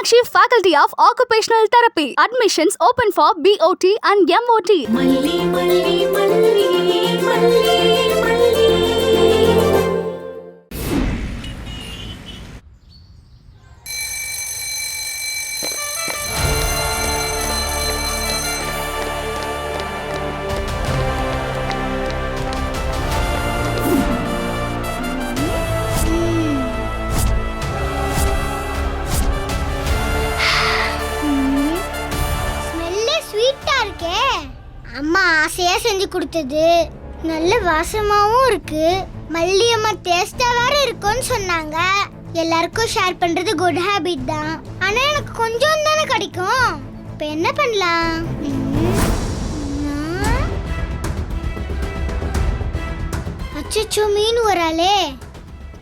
Meenakshi Faculty of Occupational Therapy. Admissions open for BOT and MOT. Malli, malli, malli, malli, malli. அம்மா ஆசையா செஞ்சு கொடுத்தது நல்ல வாசமாவும் இருக்கு. மல்லியம்மா டேஸ்டா வேற இருக்கும்னு சொன்னாங்க. எல்லாருக்கும் ஷேர் பண்றது குட் ஹாபிட் தான். ஆனா எனக்கு கொஞ்சம் தானே கிடைக்கும். இப்ப என்ன பண்ணலாம்? அச்சச்சோ, மீன் வராளே.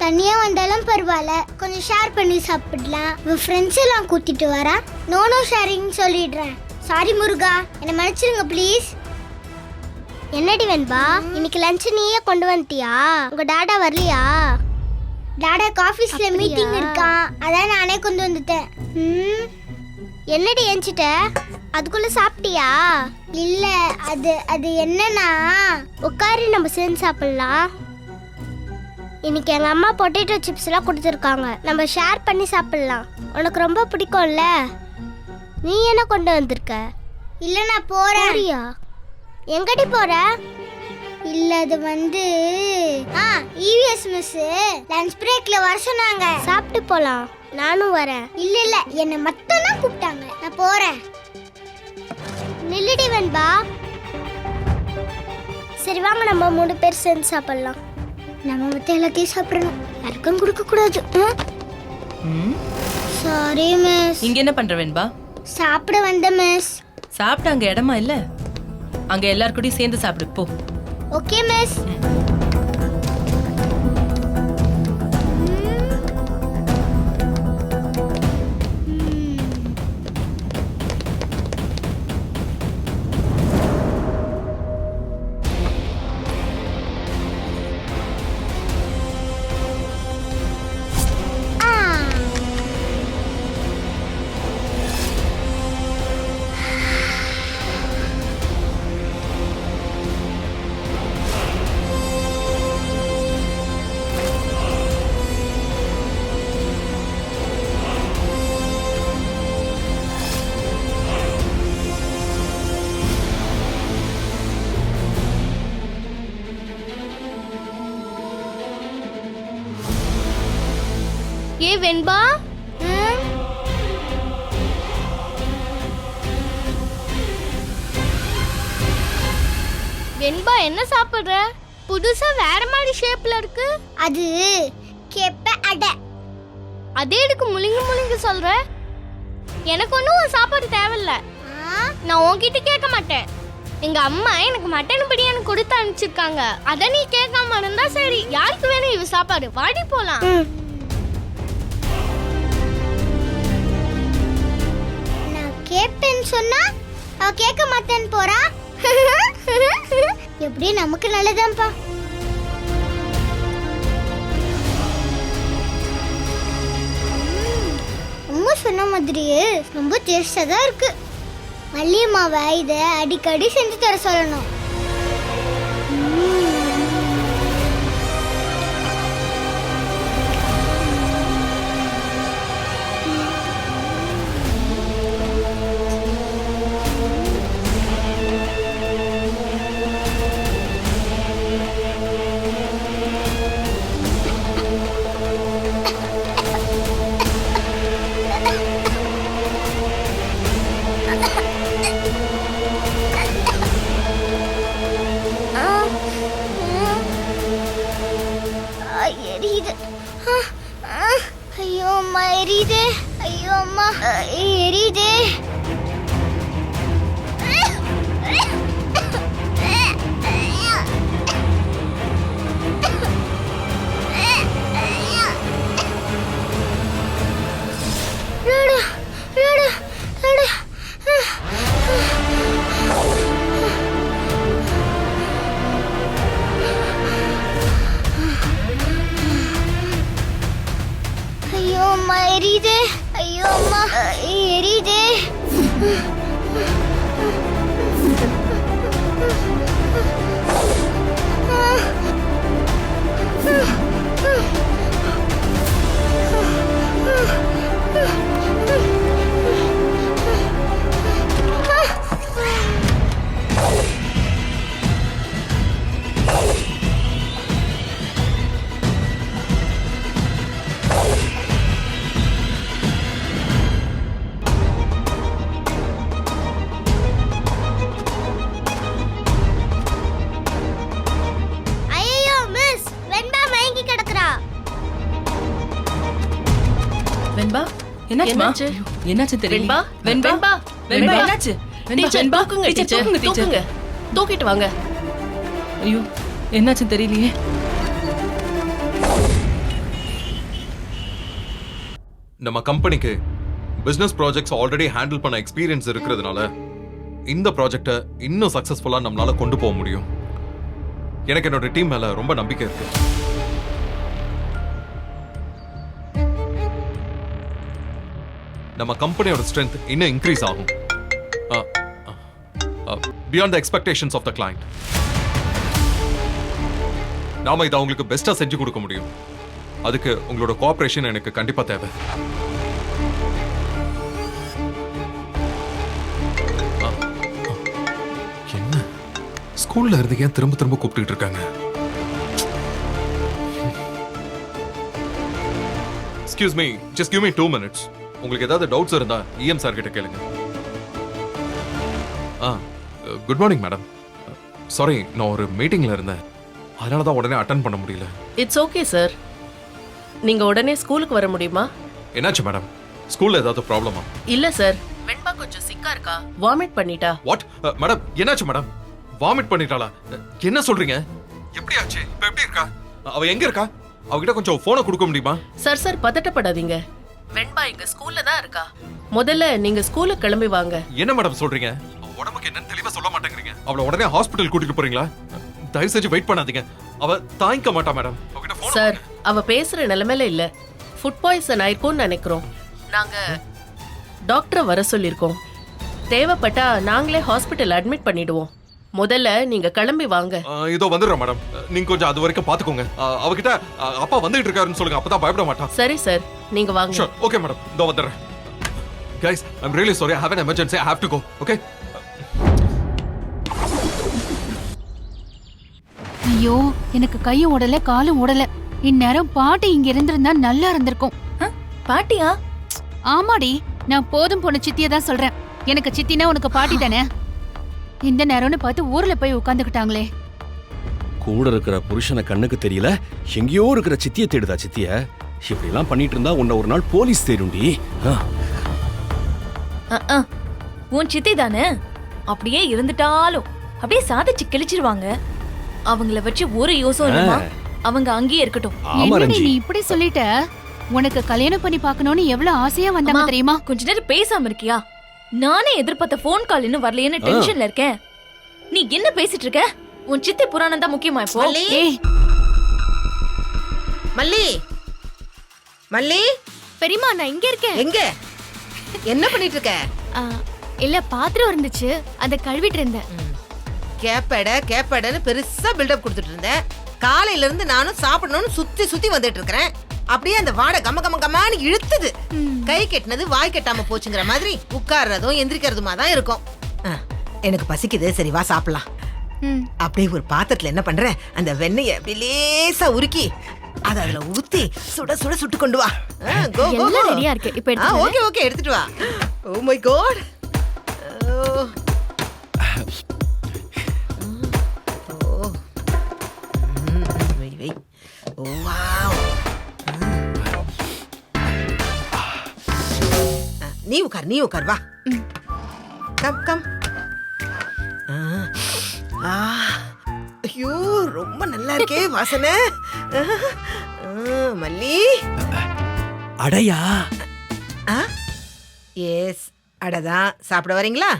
தனியா வந்தாலும் பரவாயில்ல, கொஞ்சம் ஷேர் பண்ணி சாப்பிடலாம். உன் ஃப்ரெண்ட்ஸ் எல்லாம் கூட்டிட்டு வரா. நோ ஷேரிங் சொல்லிடுறேன். சாரி முருகா, என்ன மன்னிச்சிருங்க ப்ளீஸ். என்னடி வெண்பா, இன்னைக்கு லஞ்ச் நீயே கொண்டு வந்துட்டியா? உங்க டாடா வரலையா? டாடா ஆஃபீஸ்ல மீட்டிங் இருக்கான், அதான் நானே கொண்டு வந்துட்டேன். என்னடி எஞ்சிட்ட? அதுக்குள்ள சாப்பிட்டியா? இல்ல, அது என்னன்னா, உட்காரி நம்ம சேர்ந்து சாப்பிடலாம். இன்னைக்கு எங்க அம்மா பொட்டேட்டோ சிப்ஸ் எல்லாம் கொடுத்துருக்காங்க. நம்ம ஷேர் பண்ணி சாப்பிடலாம். உனக்கு ரொம்ப பிடிக்கும்ல? நீ என்ன கொண்டு வந்திருக்க? இல்ல, நான் போறேன். எங்கடி போற? இல்ல, அது வந்து இவிஎஸ் மிஸ் லஞ்ச் பிரேக்ல வர சொன்னாங்க. சாப்பிட்டு போலாம். நானும் வரேன். இல்ல, என்ன மட்டும் தான் கூப்பிட்டாங்க. நான் போறேன். நில்லுடி வெண்பா. சரி வாங்க, நம்ம 3 பேர் சேர்ந்து சாப்பிடலாம். நம்ம மத்த எல்லாத்தையும் சாப்பிடணும், யாருக்கும் கொடுக்க கூடாது. Sorry miss. இங்க என்ன பண்ற வெண்பா? சாப்பிட வந்த மிஸ். சாப்பிட்ட அங்க இடமா இல்ல, அங்க எல்லார் கூடயும் சேர்ந்து சாப்பிடு போ. Okay miss. ஏ வெண்பா, வெண்பா என்ன சாப்பிடுற? புதுசா வேற மாதிரி ஷேப்ல இருக்கு. அது கேப்ப அடை. அதே எதுக்கு முழுங்க சொல்ற? எனக்கு ஒன்றும் சாப்பாடு தேவையில்ல. நான் உன்கிட்ட கேட்க மாட்டேன். எங்க அம்மா எனக்கு மட்டன் பிரியாணி கொடுத்து அனுப்பிச்சிருக்காங்க. அத நீ கேட்காம இருந்தா சரி. யாருக்கு வேணும் இவ சாப்பாடு? வாடி போலாம். கேப்டன் சொன்னா அவ கேட்க மாட்டேன்னு போறா. எப்படி நமக்கு நல்லதாம்பா. அம்மா சொன்ன மாதிரியே ரொம்ப டேஸ்டா தான் இருக்கு. மல்லியம்மாவை இதை அடிக்கடி செஞ்சு தர சொல்லணும். ஐயோ அம்மா, எரியுது. ஐயோ அம்மா, எரியுது. ஐயோ மிஸ் வெண்பா மயங்கி கிடக்குறா. வெண்பா என்னாச்சுமா? என்னாச்சு? என்னாச்சு தெரியல. வெண்பா வெண்பா வெண்பா வெண்பா வெண்பா என்னாச்சு? டீச்சர் வெண்பா தூக்குங்க டீச்சர் டீச்சர் தூக்குங்க டீச்சர். தூக்குங்க தூக்கிட்டு வாங்க. ஐயோ என்னாச்சு தெரியலையே. நம்ம கம்பெனிக்கு பிசினஸ் ப்ராஜெக்ட்ஸ் ஆல்ரெடி ஹேண்டில் பண்ண எக்ஸ்பீரியன்ஸ் இருக்கிறதுனால இந்த ப்ராஜெக்டை இன்னும் சக்சஸ்ஃபுல்லா நம்மளால கொண்டு போக முடியும். எனக்கு என்னோட டீம் மேல ரொம்ப நம்பிக்கை இருக்கு. நம்ம கம்பெனியோட ஸ்ட்ரென்த் இன்னும் இன்க்ரீஸ் ஆகும் beyond the expectations of the client. நாம இதை அவங்களுக்கு பெஸ்டா செஞ்சு கொடுக்க முடியும். அதுக்கு உங்களோட கோஆபரேஷன் எனக்கு கண்டிப்பா தேவை. என்ன ஸ்கூல்ல இருந்து ஏன் திரும்ப திரும்ப கூப்பிட்டு இருக்காங்க? Excuse me, just give me 2 minutes. உங்களுக்கு ஏதாவது டவுட்ஸ் இருந்தா இஎம் சார் கிட்ட கேளுங்க. Good morning madam. சாரி, நான் ஒரு மீட்டிங்ல இருந்தேன், அதனால தான் உடனே அட்டென்ட் பண்ண முடியல. It's okay sir. நீங்க உடனே ஸ்கூலுக்கு வர முடியுமா? என்னாச்சு மேடம்? ஸ்கூல்ல ஏதாவது ப்ராப்ளமா? இல்ல சார், வெண்பா கொஞ்சம் சிக்கா இருக்கா, வாமிட் பண்ணிட்டா. What madam? என்னாச்சு மேடம்? வாமிட் பண்ணிட்டாளா? என்ன சொல்றீங்க? எப்படி ஆச்சு? இப்ப எப்படி இருக்கா? அவ எங்க இருக்கா? அவகிட்ட கொஞ்சம் போனை கொடுக்க முடியுமா? Sir sir பதட்டப்படாதீங்க. வெண்பா எங்க ஸ்கூல்ல தான் இருக்கா. முதல்ல நீங்க ஸ்கூலுக்கு கிளம்பி வாங்க. என்ன மேடம் சொல்றீங்க? அவ உடம்புக்கு என்னன்னு தெளிவா சொல்ல மாட்டேங்கிறீங்க. அவளை உடனே ஹாஸ்பிடல் கூட்டிட்டு போறீங்களா? தயவு செஞ்சு வெயிட் பண்ணாதீங்க. அவ தாங்கிக்க மாட்டா மேடம். அவகிட்ட போன். சார், அவ பேசுற நிலைமையில இல்ல. ஃபுட் பாய்சன் ஆயிருக்கும்னு நினைக்கிறோம். நாங்க டாக்டரை வர சொல்லிருக்கோம். தேவைப்பட்டா நாங்களே ஹாஸ்பிட்டல் அட்மிட் பண்ணிடுவோம். முதல்ல நீங்க கிளம்பி வாங்க. இதோ வந்துடுறேன் மேடம். நீங்க கொஞ்சம் அது வரைக்கும் பாத்துக்கோங்க. அவகிட்ட அப்பா வந்துட்டு இருக்காருன்னு சொல்லுங்க, அப்பதான் பயப்பட மாட்டான். சரி சார், நீங்க வாங்க. Sure, okay madam. இதோ வந்துடுறேன். Guys, I'm really sorry. I have an emergency. I have to go. Okay? ஐயோ, எனக்கு கையும் ஓடல காலும் ஓடல. இந்நேரம் பாட்டி இங்க இருந்திருந்தா நல்லா இருந்திருக்கும். பாட்டியா? ஆமாடி, நான் போதும் போன சித்திய தான் சொல்றேன். எனக்கு சித்தினா உனக்கு பாட்டி தானே. இந்த நேரம்னு பார்த்து ஊர்ல போய் உட்காந்துக்கிட்டாங்களே. கூட இருக்கிற புருஷனை கண்ணுக்கு தெரியல, எங்கேயோ இருக்கிற சித்திய தேடுதா சித்திய. இப்படி எல்லாம் பண்ணிட்டு இருந்தா உன்னை ஒரு நாள் போலீஸ் தேடுண்டி. உன் சித்தி தானே? அப்படியே இருந்துட்டாலும் அப்படியே சாதிச்சு கிழிச்சிருவாங்க. அவங்கள வச்சு ஒரு யோசனை இல்லமா, அவங்க அங்கேயே இருக்கட்டும். ஆமா என்னடி ரஞ்சி, நீ இப்படி சொல்லிட்ட? உனக்கு கல்யாணம் பண்ணி பார்க்கணும்னு எவ்வளவு ஆசையா வந்தாங்க அம்மா, தெரியுமா? கொஞ்ச நேரம் பேசாம இருக்கியா? நானே எதிர்பார்த்த போன் கால் இன்னும் வரலையேன்னு டென்ஷன்ல இருக்கேன். நீ என்ன பேசிட்டு இருக்க? உன் சித்தி புராணம் தான் முக்கியமா இப்போ? ஏய், மல்லி, மல்லி, பெரியம்மா நான் இங்க இருக்கேன். எங்க என்ன பண்ணிட்டு இருக்க? இல்ல பாத்திரம் இருந்துச்சு, அத கழுவிட்டு இருந்தேன். கேப்படன்னு பெருசா பில்டப் கொடுத்துட்டு இருந்தேன். காலையில இருந்து நானும் சாப்பிடணும்னு சுத்தி சுத்தி வந்துட்டு இருக்கிறேன். அப்படியே அந்த வாடை கம கம கமான்னு இழுத்துது. கை கெட்டினது வாய் கெட்டாம போச்சுங்கிற மாதிரி உட்கார்றதும் எந்திரிக்கிறதுமா தான் இருக்கும். எனக்கு பசிக்குது, சரி வா சாப்பிடலாம். அப்படியே ஒரு பாத்திரத்துல என்ன பண்ற, அந்த வெண்ணெய அப்படியே லேசா உருக்கி அத அதுல ஊத்தி சுட சுட சுட்டு கொண்டு வா. எல்லாம் ரெடியா இருக்கு. இப்ப எடுத்து ஓகே ஓகே எடுத்துட்டு வா. Oh my God. நீ உட்கார் வா. Come come. ஐயோ ரொம்ப நல்லா இருக்கே வாசனை. மல்லி, அடையா? எஸ் அடதான். சாப்பிட வரீங்களா?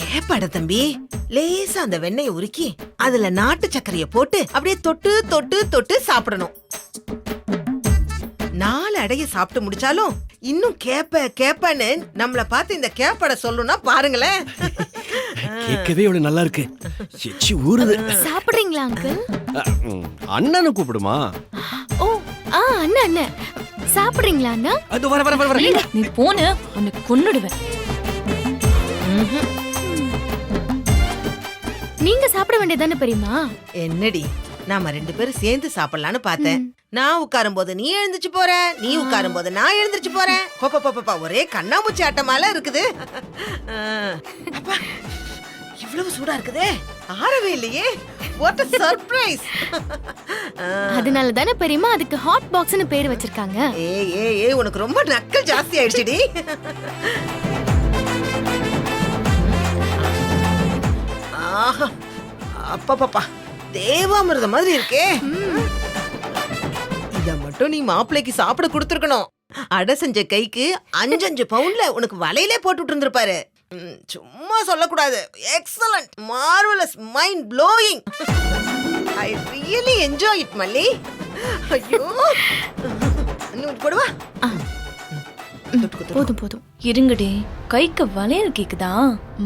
கேப்பாட தம்பி. லேசா அந்த வெண்ணெயை உருக்கி அதுல நாட்டு சர்க்கரைய போட்டு அப்படியே தொட்டு தொட்டு தொட்டு சாப்பிடணும். 4 அடைய சாப்பிட்டு முடிச்சாலும் இன்னும் கேப்பன்னு நம்மள பார்த்து இந்த கேப்படை சொல்லணும்னா பாருங்களேன். கேட்கவே இவ்வளவு நல்லா இருக்கு. எச்சி ஊறுது. சாப்பிடுறீங்களா அங்கிள்? அண்ணனை கூப்பிடுமா? ஓ அண்ணா அண்ணா சாப்பிடுறீங்களா அண்ணா? அது வர நீ போன உன்னை கொன்னுடுவேன். நீங்க சாப்பிட வேண்டியதானே பெரியம்மா? என்னடி நாம 2 பேரும் சேர்ந்து சாப்பிடலான்னு பார்த்தேன். நான் உட்காரும் போது நீ எழுந்திருச்சு போற, நீ உட்காரும் போது நான் எழுந்திருச்சு போறேன். பாப்பா ஒரே கண்ணாமூச்சி ஆட்டமால இருக்குது. அப்பா, இவ்வளவு சூடா இருக்குதே, ஆறவே இல்லையே. What a surprise. அதனால தானே பெரியம்மா அதுக்கு ஹாட் பாக்ஸ்னு பேர் வச்சிருக்காங்க. ஏய் உனக்கு ரொம்ப நக்கல் ஜாஸ்தி ஆயிடுச்சுடி. ஆஹா, அப்பா தேவாமிர்தம் மாதிரி இருக்கே. இத மட்டும் நீ மாப்பிள்ளைக்கு சாப்பிட கொடுத்துருக்கணும். அடை செஞ்ச கைக்கு 5 பவுண்ட்ல உனக்கு வலையிலே போட்டுட்டு இருந்திருப்பாரு. சும்மா சொல்லக்கூடாது. Excellent, marvellous, mind blowing. I really enjoy it மல்லி. ஐயோ, இன்னும் போடுவா. போதும் இருங்கடி, கைக்கு வளையல் கேக்குதா?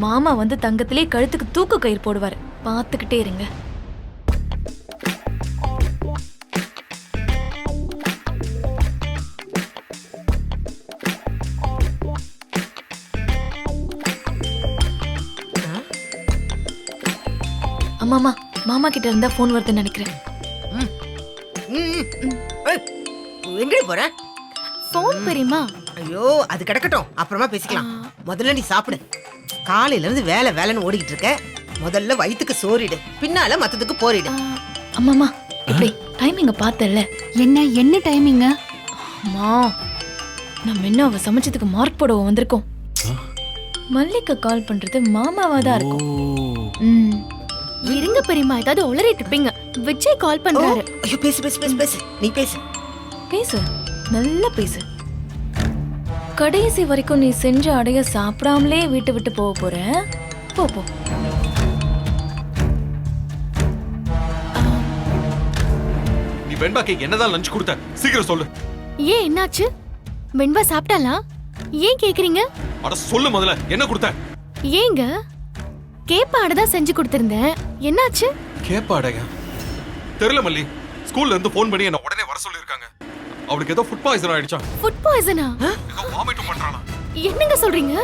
மாமா வந்து தங்கத்திலே கழுத்துக்கு தூக்கு கயிறு போடுவாரு, பாத்துக்கிட்டே இருங்க. அம்மாமா, மாமா கிட்ட இருந்தா போன் வருதுன்னு நினைக்கிறேன். எங்கடி போற? போன் பெரியம்மா. ஐயோ, அது கிடக்கட்டும், அப்புறமா பேசிக்கலாம். முதல்ல நீ சாப்பிடு. காலையில இருந்து வேலைன்னு ஓடிக்கிட்டு இருக்க. முதல்ல வயித்துக்கு சோறிடு, பின்னால மத்ததுக்கு போரிடு. அம்மாமா, இப்படி டைமிங்க பார்த்தல. என்ன டைமிங்க? அம்மா, நம்ம என்ன அவ சமைச்சதுக்கு மார்க் போடவும் வந்திருக்கோம். மல்லிகா கால் பண்றது மாமாவா தான் இருக்கும். இருங்க பெரியம்மா, ஏதாவது உளறிட்டு இருப்பீங்க. விஜய் கால் பண்றாரு. ஐயோ, பேசு. நீ பேசு. நல்லா பேசு. கடைசி வரைக்கும் நீ செஞ்ச அடைய சாப்பிடாமலே வீட்டு விட்டு போக போற. போ. நீ வெண்பாக்கு என்னதான் லஞ்ச் கொடுத்த? சீக்கிரம் சொல்லு. ஏன் என்னாச்சு? வெண்பா சாப்பிட்டாளா? ஏன் கேக்குறீங்க? அட சொல்லு முதல்ல, என்ன கொடுத்த? ஏங்க கேப்பாடை தான் செஞ்சு கொடுத்திருந்தேன். என்னாச்சு? கேப்பாடையா? தெரியல மல்லி. ஸ்கூல்ல இருந்து போன் பண்ணி என்ன உடனே வர சொல்லிருக்காங்க. அவளுக்கு ஏதோ ஃபுட் பாய்சன் ஆயிடுச்சா? ஃபுட் பாய்சனா? ஏதோ வாமிட் பண்றானா? என்னங்க சொல்றீங்க?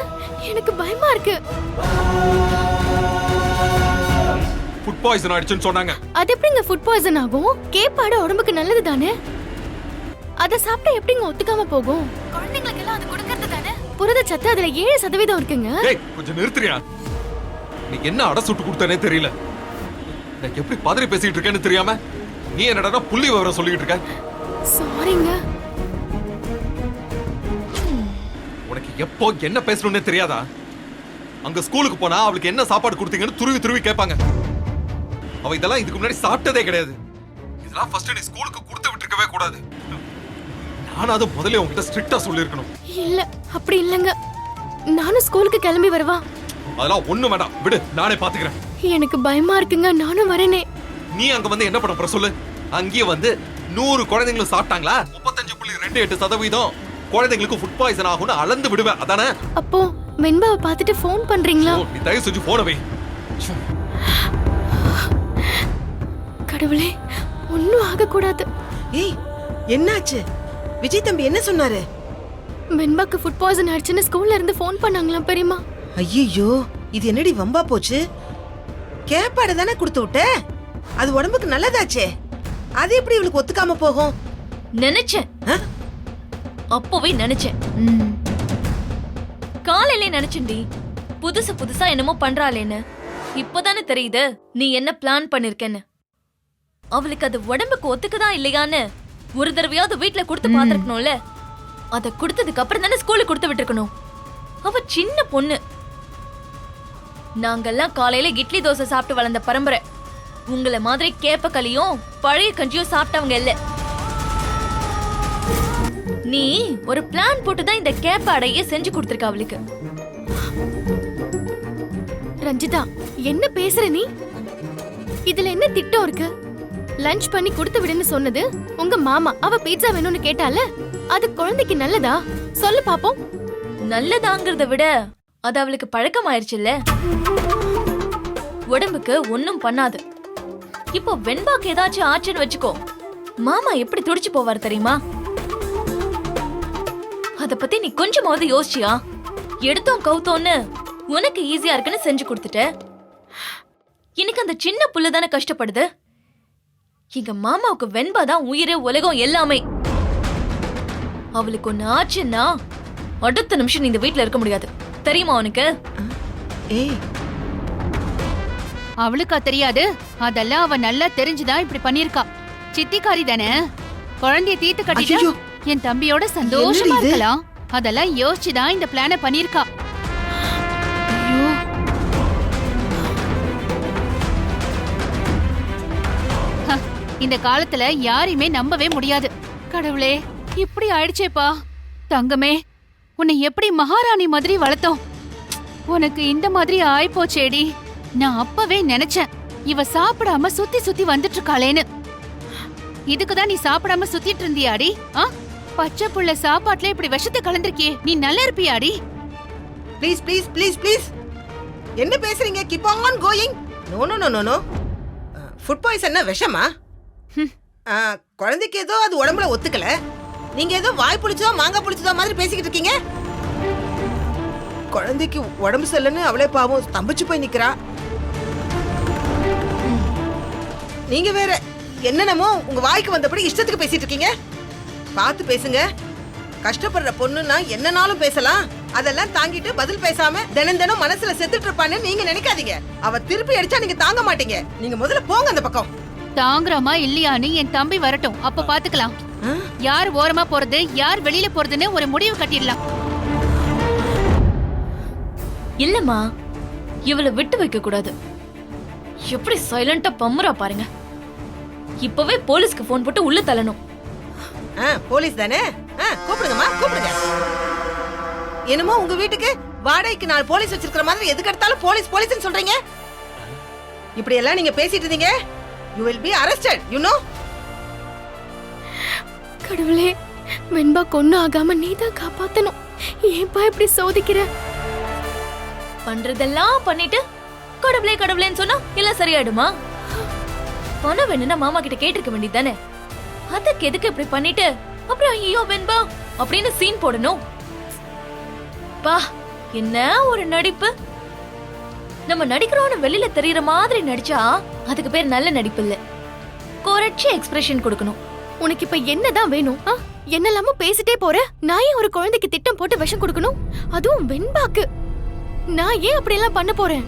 எனக்கு பயமா இருக்கு. ஃபுட் பாய்சன் ஆயிடுச்சுன்னு சொன்னாங்க. அது எப்படிங்க ஃபுட் பாய்சன் ஆகும்? கேப்பாடை உடம்புக்கு நல்லது தானே. அத சாப்பிட்டா எப்படிங்க ஒத்துக்காம போகும்? குழந்தைங்களுக்கு எல்லாம் அது கொடுக்கறது தானே. புரதச்சத்து அதுல 7% இருக்குங்க. ஏய், கொஞ்சம் நிறுத்துறியா? நீ என்ன அடை சுட்டு கொடுத்தனே தெரியல. எனக்கு எப்படி பதறி பேசிட்டு இருக்கேன்னு தெரியாம நீ என்னடா புள்ளி விவரம் சொல்லிட்டு இருக்க? சாரிங்க. உனக்கு எப்போ என்ன பேசணும்னே தெரியாதா? அங்க ஸ்கூலுக்கு போனா அவளுக்கு என்ன சாப்பாடு கொடுத்தீங்கன்னு துருவி கேட்பாங்க. அவ இதெல்லாம் இதுக்கு முன்னாடி சாப்பிட்டதே கிடையாது. இதெல்லாம் ஃபர்ஸ்ட் நீ ஸ்கூலுக்கு கொடுத்து விட்டுருக்கவே கூடாது. நான் அது முதல்ல உன்கிட்ட ஸ்ட்ரிக்ட்டா சொல்லிருக்கணும். இல்ல, அப்படி இல்லங்க. நானும் ஸ்கூலுக்கு கிளம்பி வரவா? அதெல்லாம் ஒண்ணு வேண்டாம், விடு, நானே பாத்துக்கிறேன். எனக்கு பயமா இருக்குங்க, நானும் வரேனே. நீ அங்க வந்து என்ன பண்ண போற சொல்லு? அங்கேயே வந்து 100 குழந்தைங்களும் சாப்பிட்டாங்களா 35.28% குழந்தைங்களுக்கு ஃபுட் பாய்சன் ஆகும்னு அளந்து விடுவேன், அதானே? அப்போ வெண்பாவை பார்த்துட்டு ஃபோன் பண்றீங்களா? நீ தயவு செஞ்சு போன வை. கடவுளே, ஒண்ணும் ஆக கூடாது. ஏய், என்னாச்சு? விஜய் தம்பி என்ன சொன்னாரு? வெண்பாக்கு ஃபுட் பாய்சன் ஆயிடுச்சுன்னு ஸ்கூல்ல இருந்து ஃபோன் பண்ணாங்களா பெரியம்மா? ஐயோ, இது என்னடி வம்பா போச்சு? கேப்பாடை தானே கொடுத்து விட்ட, அது உடம்புக்கு நல்லதாச்சே. அது எப்படி இவளுக்கு ஒத்துக்காம போகும்? நினைச்சேன், அப்பவே நினைச்சேன். காலையிலே நினைச்சேன்டி, புதுசா என்னமோ பண்றாளேன்னு. இப்பதானே தெரியுது நீ என்ன பிளான் பண்ணிருக்கேன்னு. அவளுக்கு அது உடம்புக்கு ஒத்துக்குதா இல்லையான்னு ஒரு தடவையாவது வீட்டுல கொடுத்து பாத்துருக்கணும்ல. அத கொடுத்ததுக்கு அப்புறம் தானே ஸ்கூலுக்கு கொடுத்து விட்டுருக்கணும். அவ சின்ன பொண்ணு. நாங்கெல்லாம் காலையில இட்லி தோசை சாப்பிட்டு வளர்ந்த பரம்பரை. உங்களை மாதிரி கேப்ப களியும் பழைய கஞ்சியும் சாப்பிட்டவங்க இல்ல. நீ ஒரு பிளான் போட்டுதான் இந்த கேப்ப அடைய செஞ்சு கொடுத்திருக்க அவளுக்கு. ரஞ்சிதா, என்ன பேசுற நீ? இதுல என்ன திட்டம் இருக்கு? லஞ்ச் பண்ணி கொடுத்து விடுன்னு சொன்னது உங்க மாமா. அவ பீட்சா வேணும்னு கேட்டால. அது குழந்தைக்கு நல்லதா சொல்லு பாப்போம். நல்லதாங்கிறத விட அது அவளுக்கு பழக்கம் ஆயிருச்சுல்ல, உடம்புக்கு ஒண்ணும் பண்ணாது. இப்போ வெண்பாக்கு ஏதாச்சும் ஆச்சுன்னு வச்சுக்கோ, மாமா எப்படி துடிச்சு போவார் தெரியுமா? அத பத்தி நீ கொஞ்சமாவது யோசிச்சியா? எடுத்தோம் கவுத்தோன்னு உனக்கு ஈஸியா இருக்குன்னு செஞ்சு கொடுத்துட்ட. இன்னைக்கு அந்த சின்ன புள்ள தானே கஷ்டப்படுது. எங்க மாமாவுக்கு வெண்பா தான் உயிரே உலகம் எல்லாமே. அவளுக்கு ஒண்ணு ஆச்சுன்னா அடுத்த நிமிஷம் நீ இந்த வீட்ல இருக்க முடியாது, தெரியுமா உனக்கு? ஏய், அவளுக்கா தெரியாது? அதெல்லாம் அவ நல்லா தெரிஞ்சுதான் இப்படி பண்ணிருக்கா. சித்திக்காரி தானே, குழந்தைய தீத்து கட்டிட்டா ஐயோ! என் தம்பியோட சந்தோஷமா என்னடி இது? இருக்கலாம். அதெல்லாம் யோசிச்சுதான் இந்த பிளான பண்ணிருக்கா. ஐயோ, ஹ, இந்த காலத்துல யாரையுமே நம்பவே முடியாது. கடவுளே, இப்படி ஆயிடுச்சேப்பா. தங்கமே, உன்னை எப்படி மகாராணி மாதிரி வளர்த்தோம், உனக்கு இந்த மாதிரி ஆயிப்போச்சேடி. நான் அப்பவே நினைச்சேன் இவ சாப்பிடாம சுத்தி சுத்தி வந்துட்டு இருக்காளேன்னு. இதுக்குதான் நீ சாப்பிடாம சுத்திட்டு இருந்தியாடி? பச்சை புள்ள சாப்பாட்டுல இப்படி விஷத்தை கலந்திருக்கியே, நீ நல்லா இருப்பியாடி? ப்ளீஸ் ப்ளீஸ் ப்ளீஸ் ப்ளீஸ், என்ன பேசுறீங்க? Keep on going. No no no no no. Food பாய்சன்னா விஷமா? குழந்தைக்கு ஏதோ அது உடம்புல ஒத்துக்கல, நீங்க ஏதோ வாய் புளிச்சதோ மாங்காய் புளிச்சதோ மாதிரி பேசிக்கிட்டு இருக்கீங்க. குழந்தைக்கு உடம்பு சரியில்லைன்னு அவளே பாவம் ஸ்தம்பிச்சு போய் நிக்கிறா. நீங்க வேற என்னென்னமோ உங்க வாய்க்கு வந்தபடி இஷ்டத்துக்கு பேசிட்டு இருக்கீங்க. பார்த்து பேசுங்க. கஷ்டப்படுற பொண்ணுன்னா என்னனாலும் பேசலாம், அதெல்லாம் தாங்கிட்டு பதில் பேசாம தினம் தினம் மனசுல செத்துட்டு இருப்பான்னு நீங்க நினைக்காதீங்க. அவ திருப்பி அடிச்சா நீங்க தாங்க மாட்டீங்க. நீங்க முதல்ல போங்க அந்த பக்கம். தாங்குறமா இல்லையான்னு என் தம்பி வரட்டும், அப்ப பாத்துக்கலாம். யார் ஓரமா போறது யார் வெளியில போறதுன்னு ஒரு முடிவு கட்டிடலாம். இல்லம்மா, இவளை விட்டு வைக்க கூடாது. எப்படி சைலண்டா பம்முறா பாருங்க. இப்பவே போலீஸ்க்கு போன் போட்டு உள்ள தள்ளணும். போலீஸ் தானே? கூப்பிடுங்கம்மா, கூப்பிடுங்க. என்னமோ உங்க வீட்டுக்கு வாடகைக்கு 4 போலீஸ் வச்சிருக்கிற மாதிரி எதுக்கு எடுத்தாலும் போலீஸ் போலீஸ்னு சொல்றீங்க. இப்படி எல்லாம் நீங்க பேசிட்டு இருந்தீங்க, you will be arrested, you know. கடவுளே, வெண்பா கொன்னு ஆகாம நீதான் காப்பாத்தணும். ஏன்பா இப்படி சோதிக்கிற? பண்றதெல்லாம் பண்ணிட்டு கடவுளே கடவுளேன்னு சொன்னா எல்லாம் சரியாயிடுமா? பணம் வேணும்னா மாமா கிட்ட கேட்டிருக்க வேண்டியதானே. அதுக்கு எதுக்கு இப்படி பண்ணிட்டு அப்புறம் ஐயோ வெண்பா அப்படின்னு சீன் போடணும்? பா, என்ன ஒரு நடிப்பு. நம்ம நடிக்கிறோம்னு வெளியில தெரியற மாதிரி நடிச்சா அதுக்கு பேர் நல்ல நடிப்பு இல்ல, குறைச்சி எக்ஸ்பிரஷன் கொடுக்கணும். உனக்கு இப்ப என்னதான் வேணும்? என்னெல்லாமோ பேசிட்டே போற. நான் ஏன் ஒரு குழந்தைக்கு திட்டம் போட்டு விஷம் கொடுக்கணும், அதுவும் வெண்பாக்கு? நான் ஏன் அப்படி எல்லாம் பண்ண போறேன்?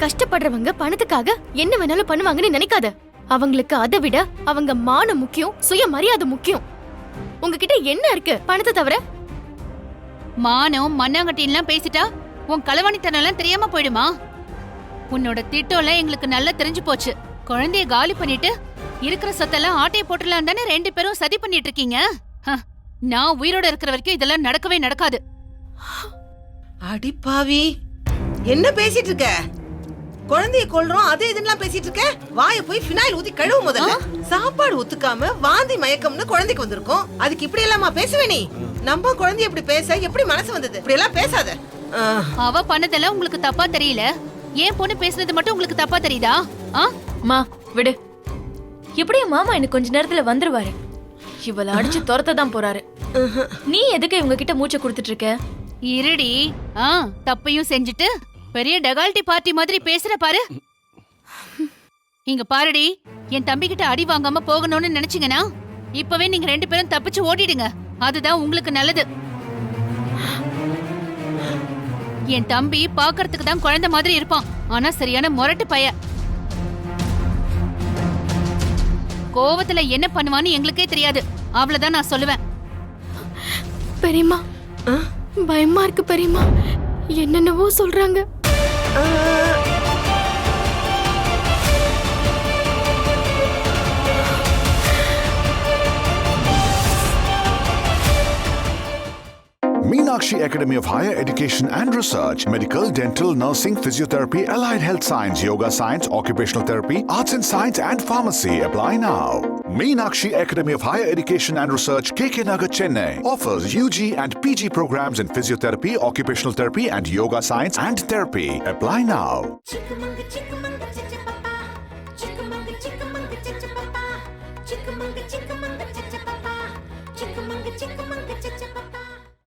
கஷ்டப்படுறவங்க பணத்துக்காக என்ன வேணாலும் பண்ணுவாங்கன்னு நினைக்காத. அவங்களுக்கு அதை விட அவங்க மானம் முக்கியம், சுய மரியாதை முக்கியம். உங்ககிட்ட என்ன இருக்கு பணத்தை தவிர? மானம் மண்ணாங்கட்டின்லாம் பேசிட்டா உன் களவாணித்தனம் எல்லாம் தெரியாம போயிடுமா? உன்னோட திட்டம்லாம் எங்களுக்கு நல்லா தெரிஞ்சு போச்சு. குழந்தைய காலி பண்ணிட்டு இருக்கிற சொத்தெல்லாம் ஆட்டையை போட்டுலாம் தானே 2 பேரும் சதி பண்ணிட்டு இருக்கீங்க. நான் உயிரோட இருக்கிற வரைக்கும் இதெல்லாம் நடக்கவே நடக்காது. அடி பாவி, என்ன பேசிட்டு இருக்க? குழந்தைய கொல்றோம் அது இதுன்னு பேசிட்டு இருக்க. வாயை போய் ஃபினாயில் ஊத்தி கழுவு முதல்ல. சாப்பாடு ஒத்துக்காம வாந்தி மயக்கம்னு குழந்தைக்கு வந்திருக்கும், அதுக்கு இப்படி எல்லாமா பேசுவே நீ? நம்ம குழந்தைய இப்படி பேச எப்படி மனசு வந்தது? இப்படி எல்லாம் பேசாத. அவ பண்ணதெல்லாம் உங்களுக்கு தப்பா தெரியல, ஏன் பொண்ணு பேசுனது மட்டும் உங்களுக்கு தப்பா தெரியுதா? மா விடு. எப்படியும் மாமா இன்னும் கொஞ்ச நேரத்துல வந்துருவாரு. இவளை அடிச்சு துரத்த தான் போறாரு. நீ எதுக்கு இவங்க கிட்ட மூச்சை கொடுத்துட்டு இருக்க? இருடி, தப்பையும் செஞ்சுட்டு பெரிய டெகால்டி பார்ட்டி மாதிரி பேசுற பாரு. இங்க பாருடி, என் தம்பி கிட்ட அடி வாங்காம போகணும்னு நினைச்சீங்கன்னா இப்பவே நீங்க 2 பேரும் தப்பிச்சு ஓடிடுங்க. அதுதான் உங்களுக்கு நல்லது. என் தம்பி பாக்குறதுக்கு தான் குழந்தை மாதிரி இருப்பான், ஆனா சரியான முரட்டு பைய. கோவத்துல என்ன பண்ணுவான்னு எங்களுக்கே தெரியாது, அவ்வளவுதான் நான் சொல்லுவேன். பெரியம்மா, பயமா இருக்கு பெரியம்மா. என்னென்னவோ சொல்றாங்க. Meenakshi Academy of Higher Education and Research, Medical, Dental, Nursing, Physiotherapy, Allied Health Science, Yoga Science, Occupational Therapy, Arts and Science and Pharmacy. Apply now. Meenakshi Academy of Higher Education and Research, KK Nagar, Chennai offers UG and PG programs in Physiotherapy, Occupational Therapy and Yoga Science and Therapy. Apply now. Chickamauga, chickamauga, chichapapa. Chickamauga, chickamauga, chichapapa. Chickamauga, chickamauga, chichapapa. Chickamauga, chickamauga, chichapapa.